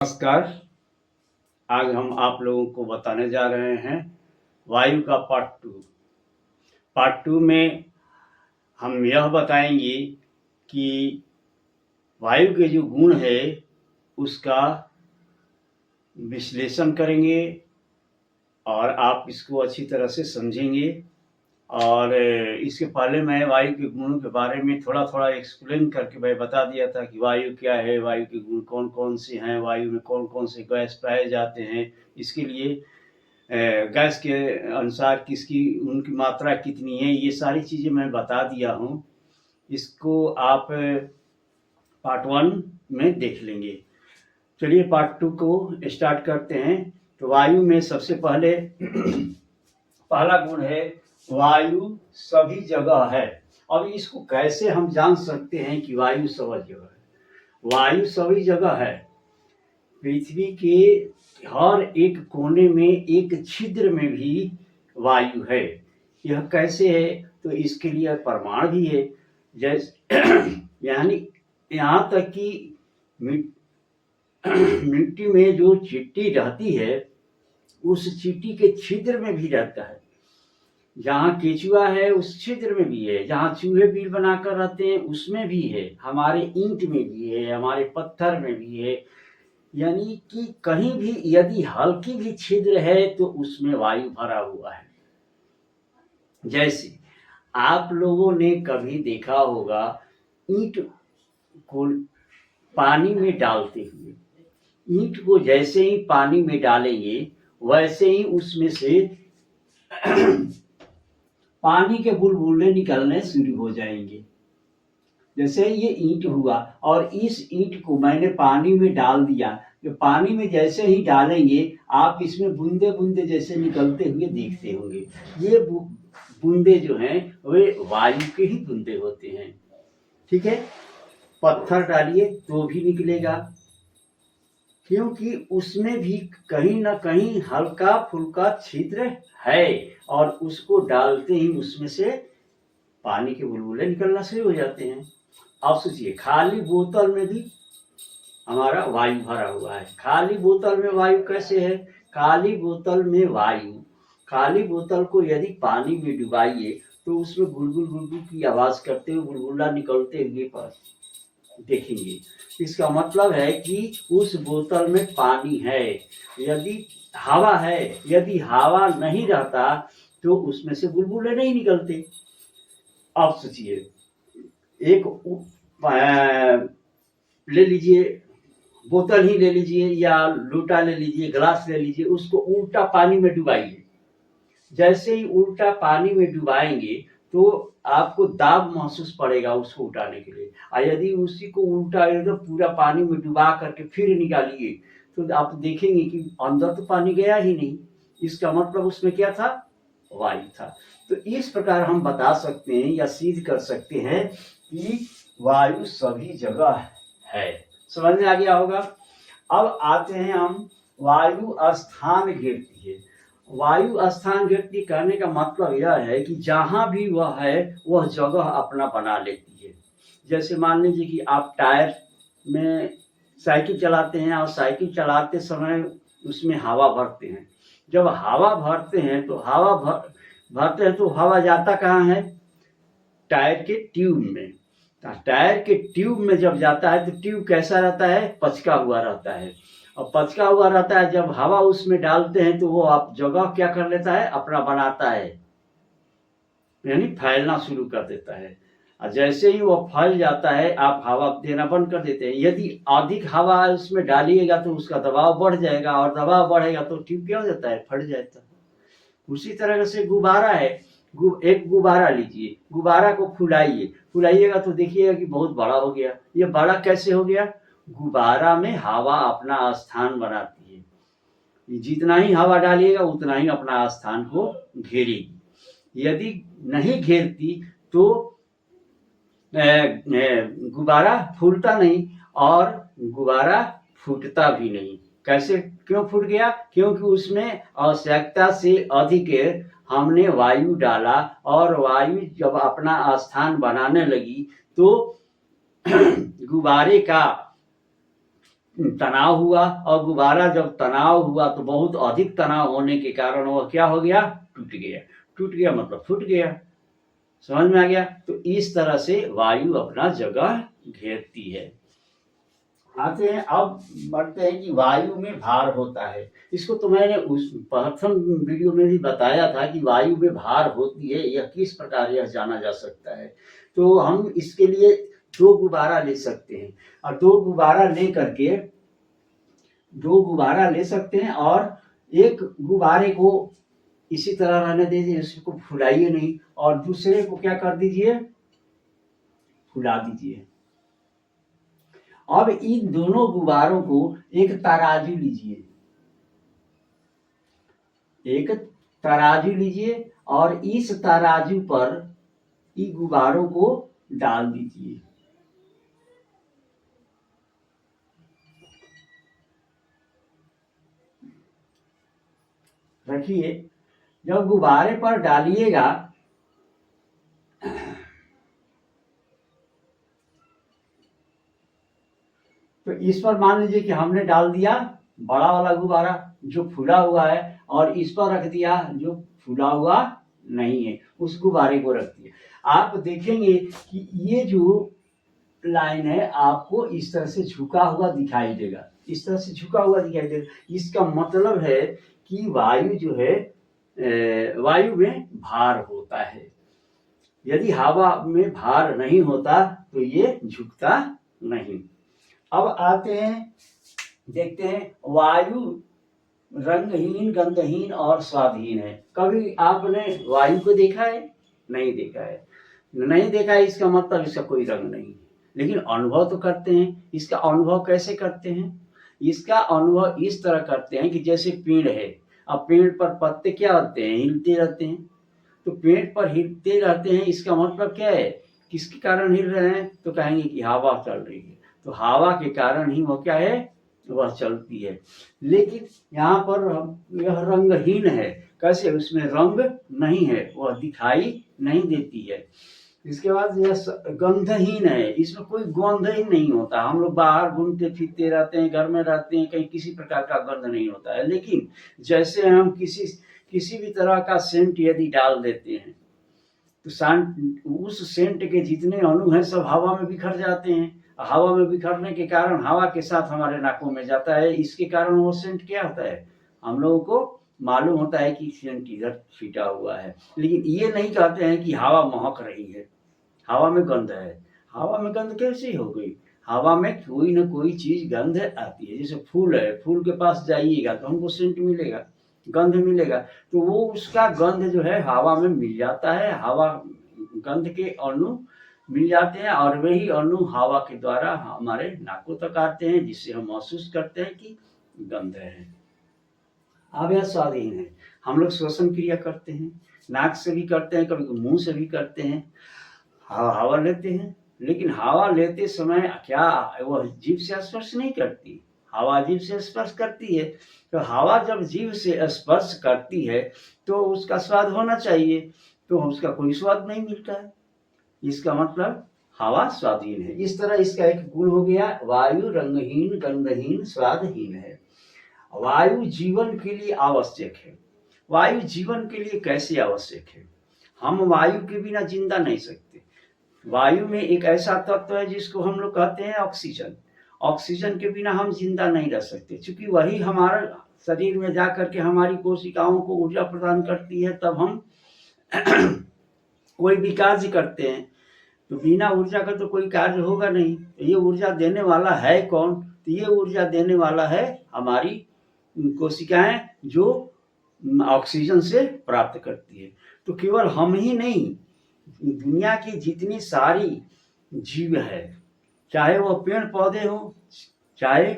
नमस्कार। आज हम आप लोगों को बताने जा रहे हैं वायु का पार्ट टू में हम यह बताएंगे कि वायु के जो गुण है उसका विश्लेषण करेंगे और आप इसको अच्छी तरह से समझेंगे। और इसके पहले मैं वायु के गुणों के बारे में थोड़ा थोड़ा एक्सप्लेन करके मैं बता दिया था कि वायु क्या है, वायु के गुण कौन कौन से हैं, वायु में कौन कौन से गैस पाए जाते हैं, इसके लिए गैस के अनुसार किसकी उनकी मात्रा कितनी है, ये सारी चीज़ें मैं बता दिया हूँ। इसको आप पार्ट 1 में देख लेंगे। चलिए पार्ट 2 को स्टार्ट करते हैं। तो वायु में सबसे पहले पहला गुण है वायु सभी जगह है। अब इसको कैसे हम जान सकते हैं कि वायु सभी जगह है? वायु सभी जगह है। पृथ्वी के हर एक कोने में, एक छिद्र में भी वायु है। यह कैसे है? तो इसके लिए प्रमाण भी है। जैसे यानी यहाँ तक कि मिट्टी में जो चींटी रहती है उस चींटी के छिद्र में भी रहता है। जहाँ केचुआ है उस छिद्र में भी है, जहाँ चूहे बिल बनाकर रहते हैं उसमें भी है, हमारे ईंट में भी है, हमारे पत्थर में भी है। यानी कि कहीं भी यदि हल्की भी छिद्र है तो उसमें वायु भरा हुआ है। जैसे आप लोगों ने कभी देखा होगा ईंट को पानी में डालते हुए, ईंट को जैसे ही पानी में डालेंगे वैसे ही उसमें से पानी के बुलबुले निकलने शुरू हो जाएंगे। जैसे ये ईंट हुआ और इस ईंट को मैंने पानी में डाल दिया, जो पानी में जैसे ही डालेंगे आप इसमें बूंदे बूंदे जैसे निकलते हुए देखते होंगे। ये बूंदे जो हैं वे वायु के ही बूंदे होते हैं। ठीक है, पत्थर डालिए तो भी निकलेगा, क्योंकि उसमें भी कहीं ना कहीं हल्का फुल्का छिद्र है और उसको डालते ही उसमें से पानी के बुलबुले निकलना शुरू हो जाते हैं। अब सोचिए खाली बोतल में भी हमारा वायु भरा हुआ है। खाली बोतल में वायु कैसे है? खाली बोतल में वायु, खाली बोतल को यदि पानी में डुबाइए तो उसमें गुलगुल गुलगुल की आवाज करते हुए बुलबुला निकलते हुए देखेंगे। इसका मतलब है कि उस बोतल में पानी है। यदि हवा है, यदि हवा नहीं रहता तो उसमें से बुलबुले नहीं निकलते। अब सोचिए एक ले लीजिए, बोतल ही ले लीजिए या लोटा ले लीजिए, गिलास ले लीजिए, उसको उल्टा पानी में डुबाइए। जैसे ही उल्टा पानी में डुबाएंगे तो आपको दाब महसूस पड़ेगा उसको उठाने के लिए। और यदि उसी को उल्टा एकदम पूरा पानी में डुबा करके फिर निकालिए तो आप देखेंगे कि अंदर तो पानी गया ही नहीं। इसका मतलब उसमें क्या था? वायु था। तो इस प्रकार हम बता सकते हैं या सिद्ध कर सकते हैं कि वायु सभी जगह है। समझ में आ गया होगा। अब आते हैं हम वायु स्थान घेरती है। वायु स्थान घेरती कहने का मतलब यह है कि जहां भी वह है वह जगह अपना बना लेती है। जैसे मान लीजिए कि आप टायर में साइकिल चलाते हैं और साइकिल चलाते समय उसमें हवा भरते हैं। जब हवा भरते हैं तो हवा जाता कहाँ है? टायर के ट्यूब में। टायर के ट्यूब में जब जाता है तो ट्यूब कैसा रहता है? पचका हुआ रहता है। और पचका हुआ रहता है, जब हवा उसमें डालते हैं तो वो आप जगह क्या कर लेता है? अपना बनाता है, यानी फैलना शुरू कर देता है। और जैसे ही वो फैल जाता है आप हवा देना बंद कर देते हैं। यदि अधिक हवा उसमें डालिएगा तो उसका दबाव बढ़ जाएगा और दबाव बढ़ेगा तो ट्यूब क्या हो जाता है? फट जाता है। उसी तरह से गुब्बारा है। एक गुब्बारा लीजिए, गुब्बारा को फुलाइएगा तो देखिएगा कि बहुत बड़ा हो गया। ये बड़ा कैसे हो गया? गुब्बारा में हवा अपना स्थान बनाती है। जितना ही हवा डालिएगा उतना ही अपना स्थान को घेरेगी। यदि नहीं घेरती तो गुब्बारा फूलता नहीं और गुब्बारा फूटता भी नहीं। कैसे, क्यों फूट गया? क्योंकि उसमें आवश्यकता से अधिक हमने वायु डाला और वायु जब अपना स्थान बनाने लगी तो गुब्बारे का तनाव हुआ, और गुब्बारा जब तनाव हुआ तो बहुत अधिक तनाव होने के कारण वह क्या हो गया, टूट गया। टूट गया मतलब फूट गया। समझ में आ गया। तो इस तरह से वायु अपना जगह घेरती है। आते हैं, अब बढ़ते हैं कि वायु में भार होता है। इसको तो मैंने उस प्रथम वीडियो में भी बताया था कि वायु में भार होती है, यह किस प्रकार यह जाना जा सकता है। तो हम इसके लिए 2 गुब्बारा ले सकते हैं, और 2 गुब्बारा ले सकते हैं, और एक गुब्बारे को इसी तरह रहने दीजिए, इसको फुलाइए नहीं, और दूसरे को क्या कर दीजिए, फुला दीजिए। अब इन दोनों गुब्बारों को एक तराजू लीजिए, और इस तराजू पर इन गुब्बारों को डाल दीजिए। रखिए, जब गुब्बारे पर डालिएगा तो इस पर मान लीजिए कि हमने डाल दिया बड़ा वाला गुब्बारा जो फूला हुआ है, और इस पर रख दिया जो फूला हुआ नहीं है, उस गुब्बारे को रख दिया। आप देखेंगे कि ये जो लाइन है आपको इस तरह से झुका हुआ दिखाई देगा, इस तरह से झुका हुआ दिखाई देगा। इसका मतलब है कि वायु जो है, वायु में भार होता है। यदि हवा में भार नहीं होता तो ये झुकता नहीं। अब आते हैं, देखते हैं वायु रंगहीन, गंधहीन और स्वादहीन है। कभी आपने वायु को देखा है? नहीं देखा है। नहीं देखा है इसका मतलब इसका कोई रंग नहीं है, लेकिन अनुभव तो करते हैं। इसका अनुभव कैसे करते हैं? इसका अनुभव इस तरह करते हैं कि जैसे पेड़ है, अब पेड़ पर पत्ते क्या होते हैं, हिलते रहते हैं। तो पेड़ पर हिलते रहते हैं, इसका मतलब क्या है, किसके कारण हिल रहे हैं? तो कहेंगे कि हवा चल रही है, तो हवा के कारण ही वो क्या है, वह चलती है। लेकिन यहाँ पर यह रंगहीन है। कैसे? उसमें रंग नहीं है, वह दिखाई नहीं देती है। इसके बाद यह गंधहीन है, इसमें कोई गंध ही नहीं होता। हम लोग बाहर घूमते फिरते रहते हैं, घर में रहते हैं, कहीं किसी प्रकार का गंध नहीं होता है। लेकिन जैसे हम किसी भी तरह का सेंट यदि डाल देते हैं तो उस सेंट के जितने अणु हैं सब हवा में बिखर जाते हैं। हवा में बिखरने के कारण हवा के साथ हमारे नाकों में जाता है। इसके कारण वो सेंट क्या होता है, हम लोगों को मालूम होता है कि सेंट इधर छिटा हुआ है। लेकिन ये नहीं कहते हैं कि हवा महक रही है, हवा में गंध है। हवा में गंध कैसे हो गई? हवा में कोई ना कोई चीज गंध आती है। जैसे फूल है, फूल के पास जाइएगा तो हमको सेंट मिलेगा, गंध मिलेगा। तो वो उसका गंध जो है हवा में मिल जाता है, हवा गंध के अणु मिल जाते हैं, और वही अणु हवा के द्वारा हमारे नाकों तक आते हैं, जिससे हम महसूस करते हैं कि गंध है। अब यह स्वाधीन है। हम लोग श्वसन क्रिया करते हैं, नाक से भी करते हैं, कभी मुंह से भी करते हैं, हवा लेते हैं। लेकिन हवा लेते समय क्या वह जीभ से स्पर्श नहीं करती? हवा जीभ से स्पर्श करती है। तो हवा जब जीभ से स्पर्श करती है तो उसका स्वाद होना चाहिए, तो उसका कोई स्वाद नहीं मिलता है। इसका मतलब हवा स्वादहीन है। इस तरह इसका एक गुण हो गया, वायु रंगहीन, गंधहीन, स्वादहीन है। वायु जीवन के लिए आवश्यक है। वायु जीवन के लिए कैसे आवश्यक है? हम वायु के बिना जिंदा नहीं सकते। वायु में एक ऐसा तत्व है जिसको हम लोग कहते हैं ऑक्सीजन। ऑक्सीजन के बिना हम जिंदा नहीं रह सकते, क्योंकि वही हमारा शरीर में जा करके हमारी कोशिकाओं को ऊर्जा प्रदान करती है, तब हम कोई भी कार्य करते हैं। तो बिना ऊर्जा का तो कोई कार्य होगा नहीं। तो ये ऊर्जा देने वाला है कौन? तो ये ऊर्जा देने वाला है हमारी कोशिकाएं, जो ऑक्सीजन से प्राप्त करती है। तो केवल हम ही नहीं, दुनिया की जितनी सारी जीव है, चाहे वो पेड़ पौधे हो, चाहे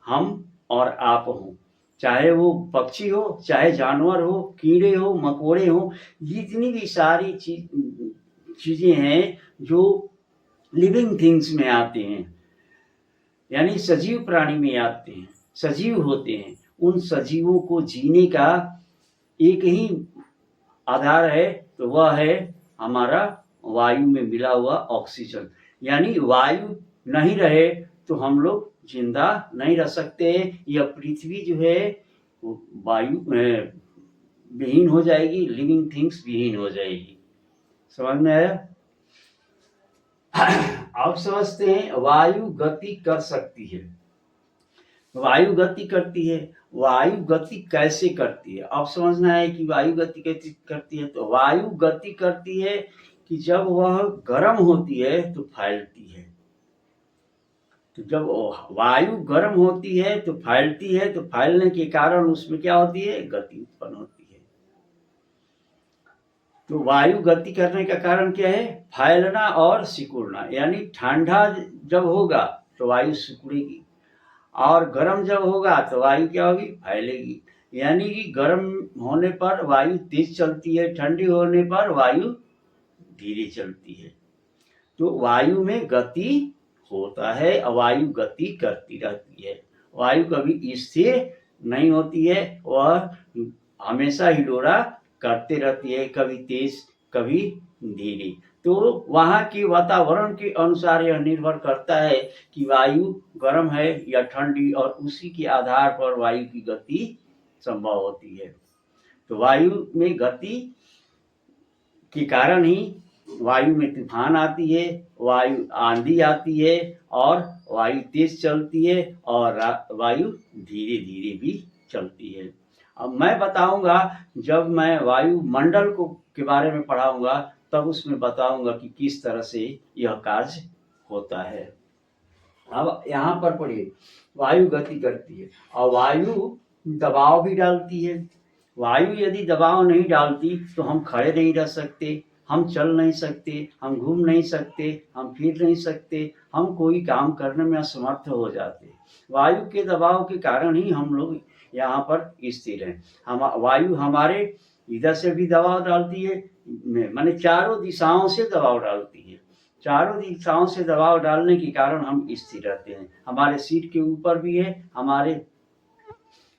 हम और आप हो, चाहे वो पक्षी हो, चाहे जानवर हो, कीड़े हो, मकोड़े हो, जितनी भी सारी चीजें हैं जो लिविंग थिंग्स में आते हैं, यानी सजीव प्राणी में आते हैं, सजीव होते हैं, उन सजीवों को जीने का एक ही आधार है, तो वह है हमारा वायु में मिला हुआ ऑक्सीजन। यानी वायु नहीं रहे तो हम लोग जिंदा नहीं रह सकते। यह पृथ्वी जो है वो वायु विहीन हो जाएगी, लिविंग थिंग्स विहीन हो जाएगी। समझ में आया? आप समझते हैं वायु गति कर सकती है। वायु गति करती है। वायु गति कैसे करती है? अब समझना है कि वायु गति कैसे करती है। तो वायु गति करती है कि जब वह गर्म होती है तो फैलती है। तो जब वायु गर्म होती है तो फैलती है, तो फैलने के कारण उसमें क्या होती है? गति उत्पन्न होती है। तो वायु गति करने का कारण क्या है? फैलना और सिकुड़ना। यानी ठंडा जब होगा तो वायु सिकुड़ेगी, और गर्म जब होगा तो वायु क्या होगी? फैलेगी। यानी कि गर्म होने पर वायु तेज चलती है, ठंडी होने पर वायु धीरे चलती है। तो वायु में गति होता है, वायु गति करती रहती है। वायु कभी स्थिर नहीं होती है, वह हमेशा हिलोरा करते रहती है, कभी तेज कभी धीरे। तो वहाँ के वातावरण के अनुसार यह निर्भर करता है कि वायु गर्म है या ठंडी, और उसी के आधार पर वायु की गति संभव होती है। तो वायु में गति के कारण ही वायु में तूफान आती है, वायु आंधी आती है, और वायु तेज चलती है, और वायु धीरे धीरे भी चलती है। अब मैं बताऊंगा, जब मैं वायुमंडल के बारे में पढ़ाऊंगा तब उसमें बताऊंगा कि किस तरह से यह कार्य होता है। अब यहाँ पर पढ़िए, वायु गति करती है और वायु दबाव भी डालती है। वायु यदि दबाव नहीं डालती तो हम खड़े नहीं रह सकते, हम चल नहीं सकते, हम घूम नहीं सकते, हम फिर नहीं सकते, हम कोई काम करने में असमर्थ हो जाते। वायु के दबाव के कारण ही हम लोग यहाँ पर स्थिर हैं। हम वायु हमारे इधर से भी दबाव डालती है, माने चारों दिशाओं से दबाव डालती है। चारों दिशाओं से दबाव डालने के कारण हम स्थिर रहते हैं। हमारे सिर के ऊपर भी है, हमारे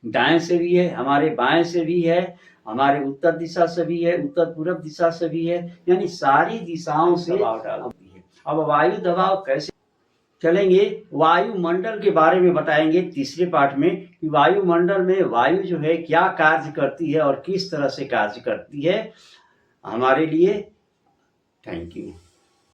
दाएं से भी है, हमारे बाएं से भी है, हमारे उत्तर दिशा से भी है, उत्तर पूर्व दिशा से भी है, यानी सारी दिशाओं से दबाव डालती है। अब वायु दबाव कैसे चलेंगे, वायुमंडल के बारे में बताएंगे तीसरे पाठ में कि वायुमंडल में वायु जो है क्या कार्य करती है और किस तरह से कार्य करती है हमारे लिए। Thank you.